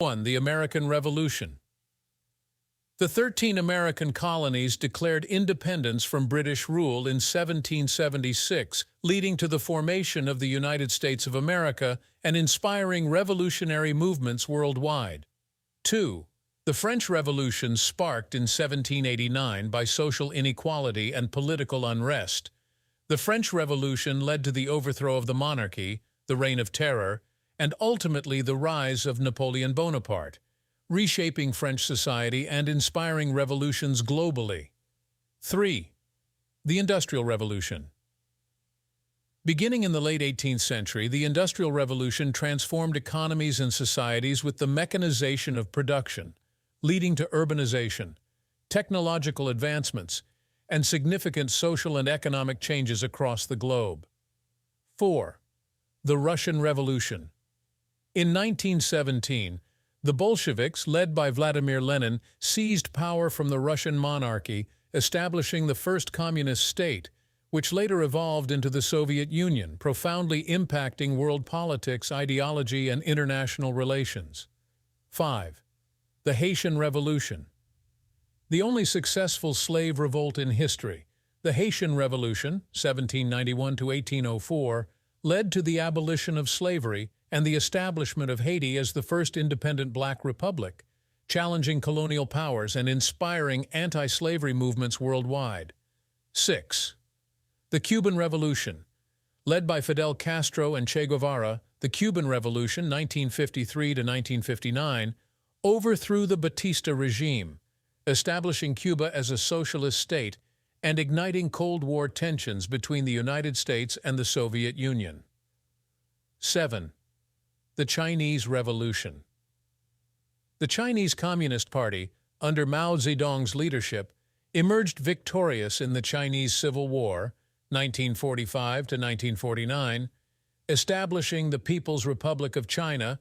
1. The American Revolution. The 13 American colonies declared independence from British rule in 1776, leading to the formation of the United States of America and inspiring revolutionary movements worldwide. 2. The French Revolution, sparked in 1789 by social inequality and political unrest. The French Revolution led to the overthrow of the monarchy, the Reign of Terror, and ultimately the rise of Napoleon Bonaparte, reshaping French society and inspiring revolutions globally. 3. The Industrial Revolution. Beginning in the late 18th century, the Industrial Revolution transformed economies and societies with the mechanization of production, leading to urbanization, technological advancements, and significant social and economic changes across the globe. 4. The Russian Revolution. In 1917, the Bolsheviks, led by Vladimir Lenin, seized power from the Russian monarchy, establishing the first communist state, which later evolved into the Soviet Union, profoundly impacting world politics, ideology, and international relations. 5. The Haitian Revolution. The only successful slave revolt in history, the Haitian Revolution, 1791 to 1804, led to the abolition of slavery and the establishment of Haiti as the first independent black republic, challenging colonial powers and inspiring anti-slavery movements worldwide. 6. The Cuban Revolution. Led by Fidel Castro and Che Guevara, the Cuban Revolution, 1953 to 1959, overthrew the Batista regime, establishing Cuba as a socialist state and igniting Cold War tensions between the United States and the Soviet Union. 7. The Chinese Revolution. The Chinese Communist Party, under Mao Zedong's leadership, emerged victorious in the Chinese Civil War, 1945 to 1949, establishing the People's Republic of China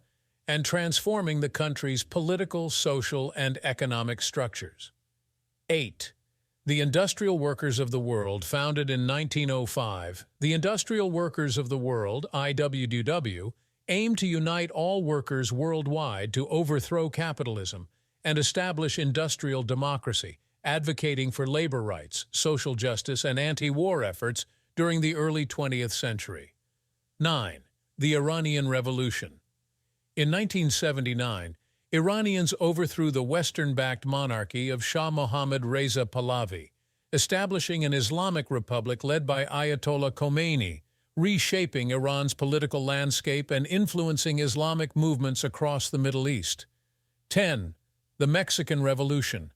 and transforming the country's political, social, and economic structures. 8. The Industrial Workers of the World. Founded in 1905, the Industrial Workers of the World, IWW, aimed to unite all workers worldwide to overthrow capitalism and establish industrial democracy, advocating for labor rights, social justice, and anti-war efforts during the early 20th century. 9. The Iranian Revolution. In 1979, Iranians overthrew the Western-backed monarchy of Shah Mohammad Reza Pahlavi, establishing an Islamic republic led by Ayatollah Khomeini, reshaping Iran's political landscape and influencing Islamic movements across the Middle East. 10. The Mexican Revolution.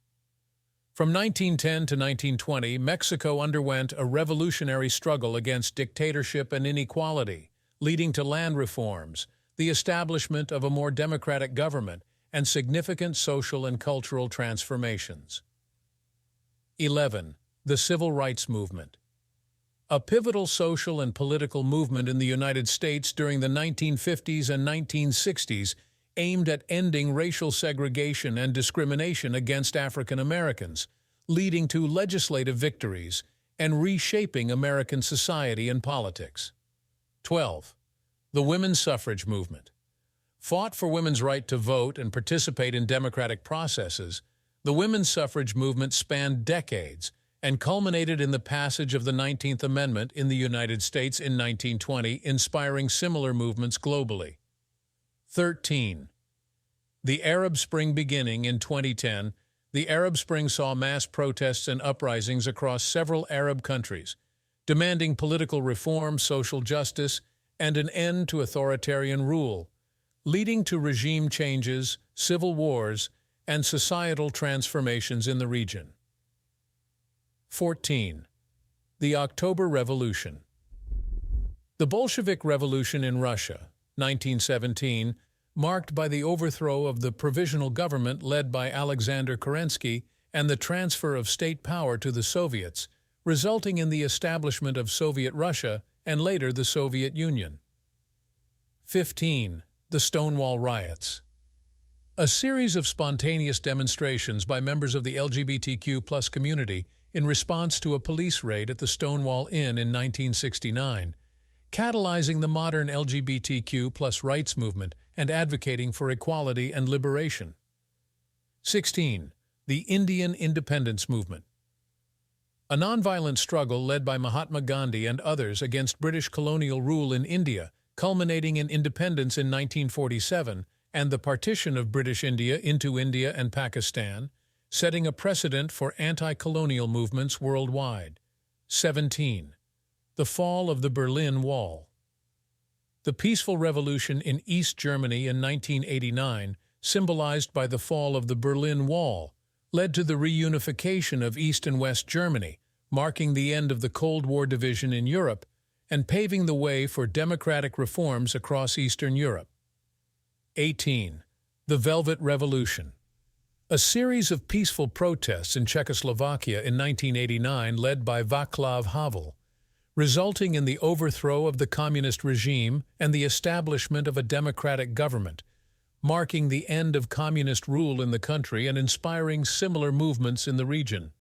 From 1910 to 1920, Mexico underwent a revolutionary struggle against dictatorship and inequality, leading to land reforms, the establishment of a more democratic government, and significant social and cultural transformations. 11. The Civil Rights Movement. A pivotal social and political movement in the United States during the 1950s and 1960s aimed at ending racial segregation and discrimination against African Americans, leading to legislative victories and reshaping American society and politics. 12. The Women's Suffrage Movement. Fought for women's right to vote and participate in democratic processes, the women's suffrage movement spanned decades and culminated in the passage of the 19th Amendment in the United States in 1920, inspiring similar movements globally. 13. The Arab Spring. Beginning in 2010, the Arab Spring saw mass protests and uprisings across several Arab countries, demanding political reform, social justice, and an end to authoritarian rule, leading to regime changes, civil wars, and societal transformations in the region. 14. The October Revolution. The Bolshevik Revolution in Russia, 1917, marked by the overthrow of the provisional government led by Alexander Kerensky and the transfer of state power to the Soviets, resulting in the establishment of Soviet Russia and later the Soviet Union. 15. The Stonewall Riots. A series of spontaneous demonstrations by members of the LGBTQ+ community in response to a police raid at the Stonewall Inn in 1969 catalyzing the modern LGBTQ+ rights movement and advocating for equality and liberation. 16. The Indian Independence Movement. A nonviolent struggle led by Mahatma Gandhi and others against British colonial rule in India, culminating in independence in 1947 and the partition of British India into India and Pakistan, setting a precedent for anti-colonial movements worldwide. 17. The Fall of the Berlin Wall. The peaceful revolution in East Germany in 1989, symbolized by the fall of the Berlin Wall, led to the reunification of East and West Germany, marking the end of the Cold War division in Europe and paving the way for democratic reforms across Eastern Europe. 18. The Velvet Revolution. A series of peaceful protests in Czechoslovakia in 1989 led by Václav Havel, resulting in the overthrow of the communist regime and the establishment of a democratic government, marking the end of communist rule in the country and inspiring similar movements in the region.